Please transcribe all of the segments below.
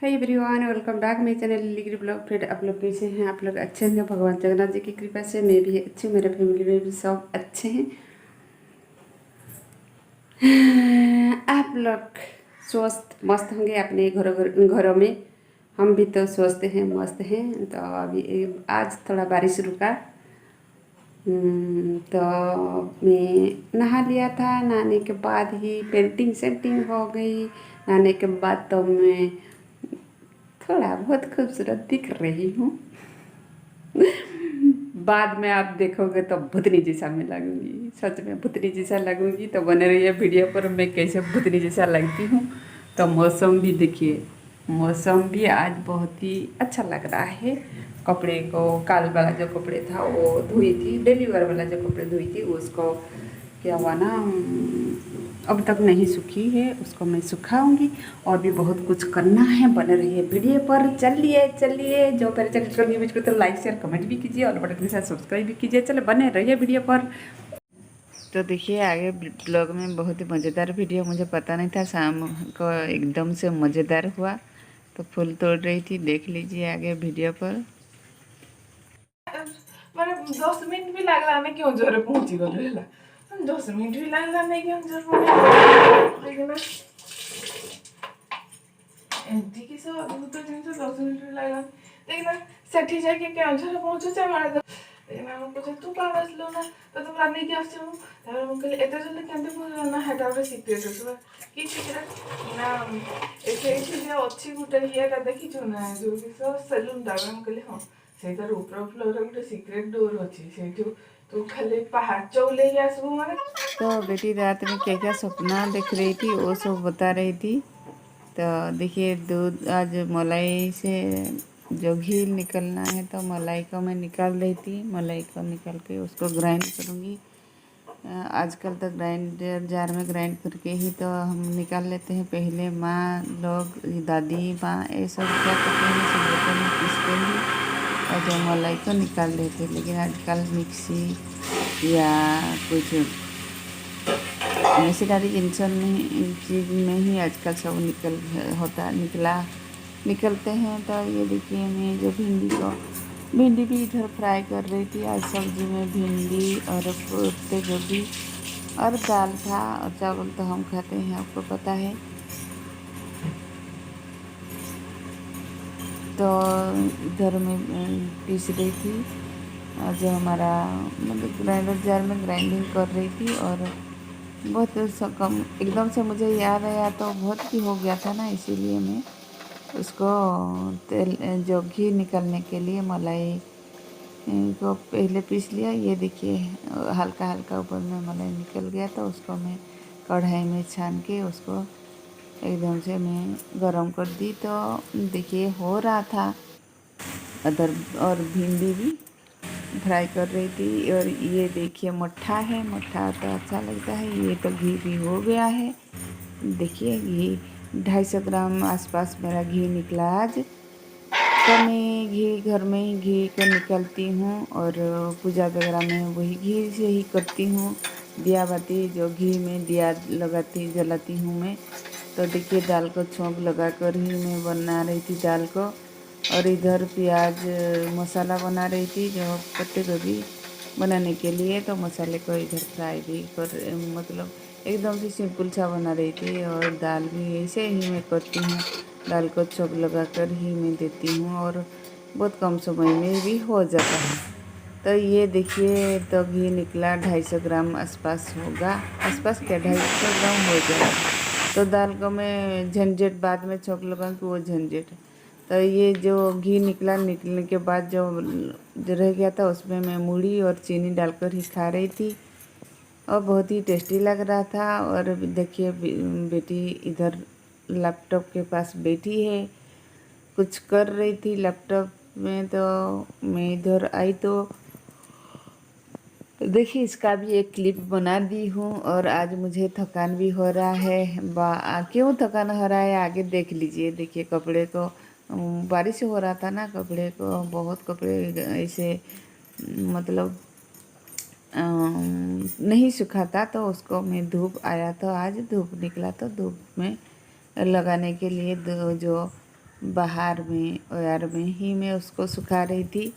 Hi everyone, welcome back my channel lily blog. Friend, आप लोग कैसे हैं? आप लोग अच्छे हैं? भगवान जगन्नाथ जी की कृपा से मैं भी अच्छी हूँ, मेरे फैमिली में भी सब अच्छे हैं। आप लोग स्वस्थ मस्त होंगे अपने घरों में। हम भी तो स्वस्थ हैं, मस्त हैं। तो अभी आज थोड़ा बारिश रुका। तो मैं नहा लिया था। नहाने के बाद ही पेंटिंग सेंटिंग हो गई। नहाने के बाद तो मैं थोड़ा बहुत खूबसूरत दिख रही हूँ। बाद में आप देखोगे तो भूतनी जैसा मैं लगूंगी। सच में भूतनी जैसा लगूंगी। तो बने रहिए वीडियो पर, मैं कैसे भूतनी जैसा लगती हूँ। तो मौसम भी देखिए, मौसम भी आज बहुत ही अच्छा लग रहा है। कपड़े को, कल वाला जो कपड़े था वो धोई थी, डेली वेयर वाला जो कपड़े धोई थी उसको क्या हुआ ना, अब तक नहीं सूखी है, उसको मैं सुखाऊंगी। और भी बहुत कुछ करना है। बने रहिए वीडियो पर। चलिए चलिए, जो मेरे चैनल को न्यू विजिट तो लाइक शेयर कमेंट भी कीजिए और बटन के साथ सब्सक्राइब भी कीजिए। चलो बने रहिए वीडियो पर। तो देखिए आगे ब्लॉग में बहुत ही मज़ेदार वीडियो, मुझे पता नहीं था, शाम को एकदम से मज़ेदार हुआ। तो फूल तोड़ रही थी, देख लीजिए आगे वीडियो पर। ମାନେ 10 ମିନିଟ୍ ବି ଲାଗିଲାନି କେଉଁଝରରେ ପହଞ୍ଚିଗଲୁ ହେଲା। 10 ମିନିଟ୍ ବି ଲାଗିଲାନି କେଉଁଝର ପହଞ୍ଚିଗଲୁ। ଏମିତି କିସ ଅଦ୍ଭୁତ ଜିନିଷ 10 ମିନିଟ୍ ବି ଲାଗିଲାନି। ଦେଖିନା ସେଠି ଯାଇକି କେଉଁଝର ପହଞ୍ଚୁଛେ ମାନେ ଦେଖିନା ମୁଁ କହୁଛି ତୁ କ'ଣ ଆସିଲୁ ନା ତୋତେ ପୁରା ନେଇକି ଆସିଛୁ। ତାପରେ ମୁଁ କହିଲି ଏତେ ଜଲ୍ଦି କେମିତି ପହଞ୍ଚିଲ ନା ହେଟା ଗୋଟେ ସିକ୍ରେଟ୍ ଅଛି। କି ସିକ୍ରେଟ୍ ନା ସେଇଠି ଯେ ଅଛି ଗୋଟେ ଇଏଟା ଦେଖିଛୁ ନା ଯୋଉ କିସ ସେଲୁନ୍ଟା। ମୁଁ କହିଲି ହଁ, ସେଇଟାର ଉପର ଫ୍ଲୋରରେ ଗୋଟେ ସିକ୍ରେଟ୍ ଡୋର୍ ଅଛି। ସେଇଠୁ तू खाली पहाड़ ओह्लेइକି आसबू माने। तो बेटी रात में क्या क्या सपना देख रही थी वो सब बता रही थी। तो देखिए दूध आज मलाई से जो घी निकलना है, तो मलाई को मैं निकाल रही थी। मलाई को निकाल के उसको ग्राइंड करूँगी। आजकल तो ग्राइंडर जार में ग्राइंड करके ही तो हम निकाल लेते हैं। पहले माँ लोग, दादी माँ ये सब क्या करते हैं, सिलबट्टे में पीसते ही और जो मलाई को निकाल लेते। लेकिन आजकल मिक्सी या कुछ मशीनरी जिनिस चीज़ में ही आजकल सब निकलते हैं। तो ये देखिए मैं जो भिंडी भी इधर फ्राई कर रही थी। आज सब्जी में भिंडी और पत्ते गोभी और दाल था। और चावल तो हम खाते हैं, आपको पता है। तो इधर में पीस रही थी जो हमारा मतलब ग्राइंडर जार में ग्राइंडिंग कर रही थी। और बहुत कम एकदम से मुझे याद आया, तो बहुत ही हो गया था ना, इसीलिए मैं उसको तेल जो घी निकलने के लिए मलाई को पहले पीस लिया। ये देखिए हल्का हल्का ऊपर में मलाई निकल गया, तो उसको मैं कढ़ाई में छान के उसको एकदम से मैं गरम कर दी। तो देखिए हो रहा था अदर, और भिंडी भी फ्राई कर रही थी। और ये देखिए मट्ठा है, मट्ठा तो अच्छा लगता है। ये तो घी भी हो गया है। देखिए घी 250 ग्राम आसपास मेरा घी निकला आज। तो मैं घी घर में ही घी को निकालती हूँ और पूजा वगैरह में वही घी से ही करती हूँ। दिया बाती जो घी में दिया जलाती हूँ मैं। तो देखिए दाल को छोंक लगा कर ही मैं बना रही थी दाल को। और इधर प्याज मसाला बना रही थी जो पत्ते गोभी बनाने के लिए। तो मसाले को इधर फ्राई भी कर, मतलब एकदम से सिंपल सा बना रही थी। और दाल भी ऐसे ही मैं करती हूँ, दाल को छोंक लगा कर ही मैं देती हूँ और बहुत कम समय में भी हो जाता है। तो ये देखिए तो घी निकला 250 ग्राम आसपास होगा, आसपास क्या 250 ग्राम हो जाएगा। तो दाल को मैं झंझट बाद में छोंक लगाऊंगी, वो झंझट। तो ये जो घी निकलने के बाद जो रह गया था उसमें मैं मूढ़ी और चीनी डालकर ही खा रही थी और बहुत ही टेस्टी लग रहा था। और देखिए बेटी इधर लैपटॉप के पास बैठी है, कुछ कर रही थी लैपटॉप में। तो मैं इधर आई तो देखिए इसका भी एक क्लिप बना दी हूँ। और आज मुझे थकान भी हो रहा है। क्यों थकान हो रहा है आगे देख लीजिए। देखिए कपड़े को बारिश हो रहा था ना, कपड़े को बहुत कपड़े ऐसे मतलब नहीं सूखा था। तो उसको मैं धूप आया तो आज धूप निकला तो धूप में लगाने के लिए जो बाहर में ओयार में ही मैं उसको सुखा रही थी।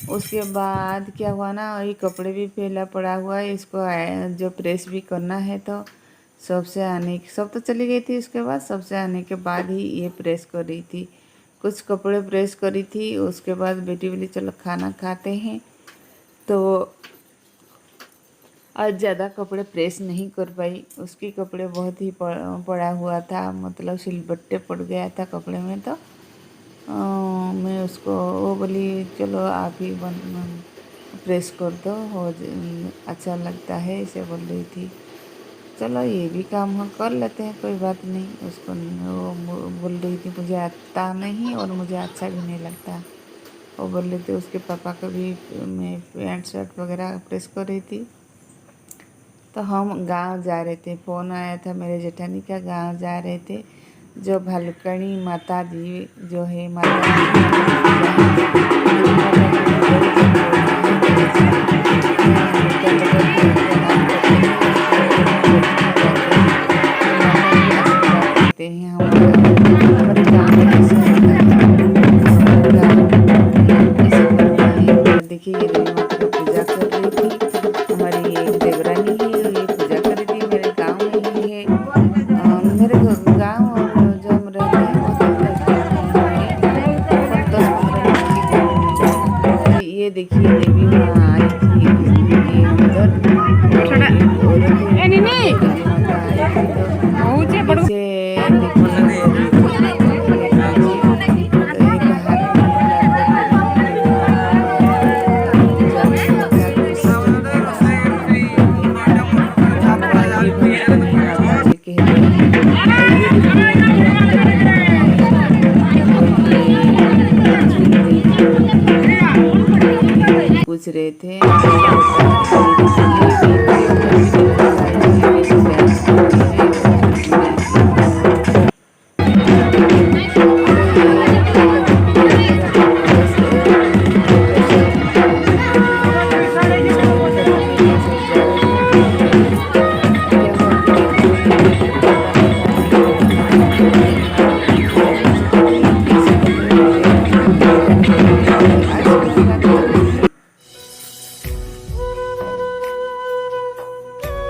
उसके बाद क्या हुआ ना, ये कपड़े भी फैला पड़ा हुआ है, इसको जो प्रेस भी करना है तो सब तो चली गई थी। उसके बाद सबसे आने के बाद ही ये प्रेस कर रही थी। कुछ कपड़े प्रेस करी थी। उसके बाद बेटी बोली चलो खाना खाते हैं, तो आज ज़्यादा कपड़े प्रेस नहीं कर पाई। उसके कपड़े बहुत ही पड़ा हुआ था, मतलब सिलबट्टे पड़ गया था कपड़े में। तो मैं उसको, वो बोली चलो आप ही प्रेस कर दो, अच्छा लगता है, इसे बोल रही थी। चलो ये भी काम हम कर लेते हैं, कोई बात नहीं। उसको वो बोल रही थी मुझे आता नहीं और मुझे अच्छा भी नहीं लगता। वो बोल रही थी उसके पापा को भी मैं पैंट शर्ट वगैरह प्रेस कर रही थी। तो हम गांव जा रहे थे, फ़ोन आया था मेरे जेठानी का, गांव जा रहे थे। जो भालुकणी माता जी जो है, माता जी की पूजा है। मेरी माता जी को बड़ी जन बोलते हैं, देते हैं। हमारे गाँव में ऐसे होता है, ऐसे करते हैं। देखिए ये देवी माता की पूजा कर रही थी। हमारी ये देवरानी है, ये पूजा कर रही थी। मेरे गांव में ही है, मेरे गांव और जो हम रहते हैं वो तो नज़दीक में है, 10-15 मिनट की दूरी में। तो ये देखिए देवी माँ आई थी ये अंदर, और एक औरत है, देवी माता आई थी। तो पीछे देखिए पूछ रहे थे कैसा होता है।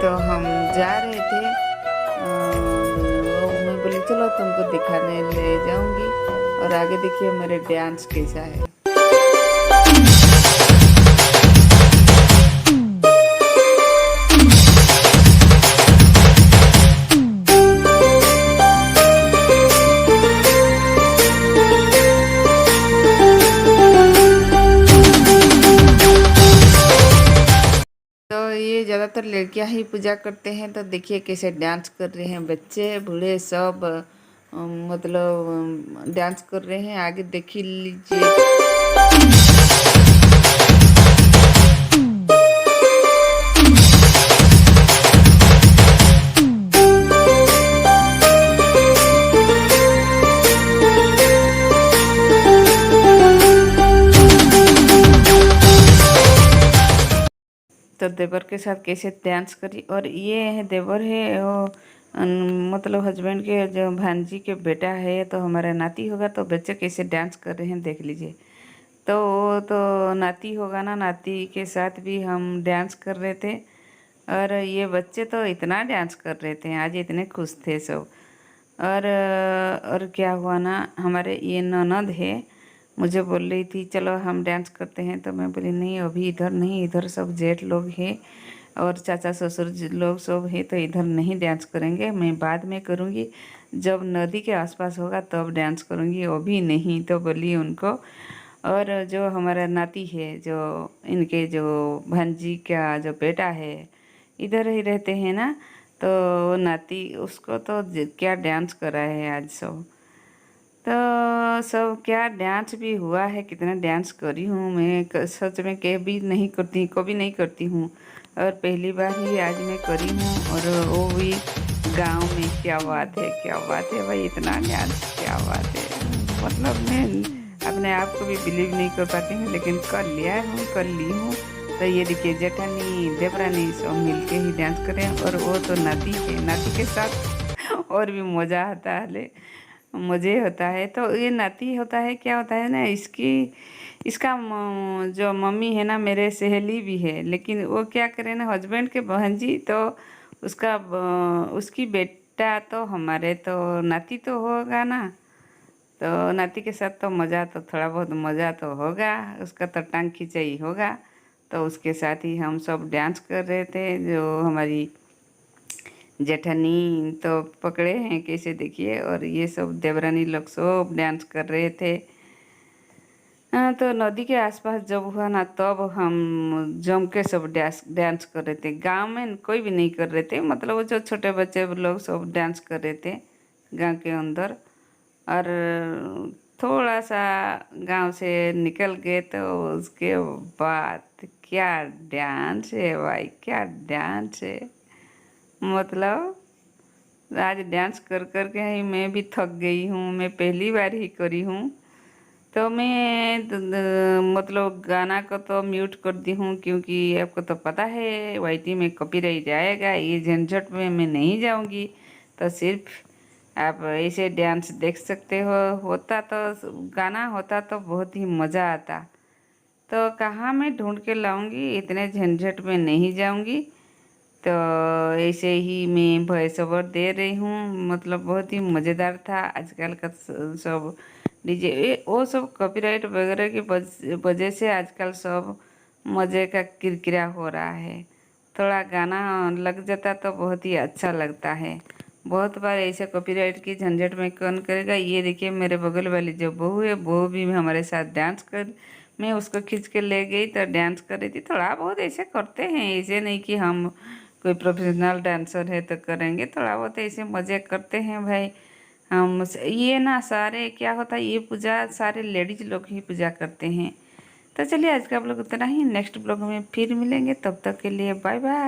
तो हम जा रहे थे, मैं बोली चलो तुमको दिखाने ले जाऊंगी। और आगे देखिए मेरे डांस कैसा है। तो ये ज़्यादातर लड़कियां ही पूजा करते हैं। तो देखिए कैसे डांस कर रहे हैं, बच्चे बूढ़े सब मतलब डांस कर रहे हैं। आगे देख लीजिए। तो देवर के साथ कैसे डांस करी। और ये है देवर है, वो मतलब हस्बैंड के जो भांजी के बेटा है, तो हमारा नाती होगा। तो बच्चे कैसे डांस कर रहे हैं देख लीजिए। तो वो तो नाती होगा ना, नाती के साथ भी हम डांस कर रहे थे। और ये बच्चे तो इतना डांस कर रहे थे, आज इतने खुश थे सब। और क्या हुआ ना, हमारे ये ननद है, मुझे बोल रही थी चलो हम डांस करते हैं। तो मैं बोली नहीं, अभी इधर नहीं, इधर सब जेठ लोग हैं और चाचा ससुर लोग सब हैं, तो इधर नहीं डांस करेंगे, मैं बाद में करूँगी, जब नदी के आसपास होगा तब डांस करूँगी, अभी नहीं। तो बोली उनको। और जो हमारा नाती है, जो इनके जो भांजी का जो बेटा है, इधर ही रहते हैं ना, तो नाती उसको तो क्या डांस करा है आज सब। तो सब क्या डांस भी हुआ है, कितना डांस करी हूँ मैं, सच में कभी नहीं करती, कभी नहीं करती हूँ। और पहली बार ही आज मैं करी हूँ, और वो भी गांव में। क्या बात है, क्या बात है भाई, इतना डांस, क्या बात है। मतलब मैं अपने आप को भी बिलीव नहीं कर पाती हूँ, लेकिन कर लिया हूँ, कर ली हूँ। तो ये देखिए जेठानी देवरानी सब मिलके ही डांस करें। और वो तो नाती है, नाती के साथ और भी मज़ा आता है। मुझे होता है। तो ये नाती होता है, क्या होता है ना, इसका जो मम्मी है ना, मेरे सहेली भी है, लेकिन वो क्या करे ना, हस्बैंड के बहन जी, तो उसकी बेटा तो हमारे तो नाती तो होगा ना, तो नाती के साथ तो मज़ा, तो थोड़ा बहुत मज़ा तो होगा, उसका तो टांग खिंचाई होगा। तो उसके साथ ही हम सब डांस कर रहे थे। जो हमारी जेठानी तो पकड़े हैं कैसे, देखिए, और ये सब देवरानी लोग सब डांस कर रहे थे। हाँ, तो नदी के आसपास जब हुआ ना, तब हम जम के सब डांस डांस कर रहे थे। गांव में कोई भी नहीं कर रहे थे, मतलब वो जो छोटे बच्चे लोग सब डांस कर रहे थे गांव के अंदर। और थोड़ा सा गांव से निकल गए तो उसके बाद क्या डांस है भाई, क्या डांस है। मतलब आज डांस कर कर के ही मैं भी थक गई हूँ, मैं पहली बार ही करी हूँ। तो मैं मतलब गाना को तो म्यूट कर दी हूँ, क्योंकि आपको तो पता है वाईटी में कॉपीराइट आएगा, ये झंझट में मैं नहीं जाऊँगी। तो सिर्फ आप ऐसे डांस देख सकते हो। होता तो गाना होता तो बहुत ही मज़ा आता। तो कहाँ मैं ढूंढ के लाऊंगी, इतने झंझट में नहीं जाऊंगी। तो ऐसे ही मैं वॉइस ओवर दे रही हूँ, मतलब बहुत ही मज़ेदार था। आजकल का सब डीजे वो सब कॉपीराइट वगैरह की वजह से आजकल सब मज़े का किरकिरा हो रहा है। थोड़ा गाना लग जाता तो बहुत ही अच्छा लगता है। बहुत बार ऐसे कॉपीराइट की झंझट में कौन करेगा। ये देखिए, मेरे बगल वाली जो बहू है, वो भी हमारे साथ डांस कर, मैं उसको खींच के ले गई तो डांस कर रही थी। थोड़ा बहुत ऐसे करते हैं, ऐसे नहीं कि हम कोई प्रोफेशनल डांसर है तो करेंगे, थोड़ा बहुत ऐसे मज़े करते हैं भाई। हम ये ना, सारे क्या होता है, ये पूजा सारे लेडीज लोग ही पूजा करते हैं। तो चलिए, आज का ब्लॉग उतना ही। नेक्स्ट ब्लॉग में फिर मिलेंगे, तब तक के लिए बाय बाय।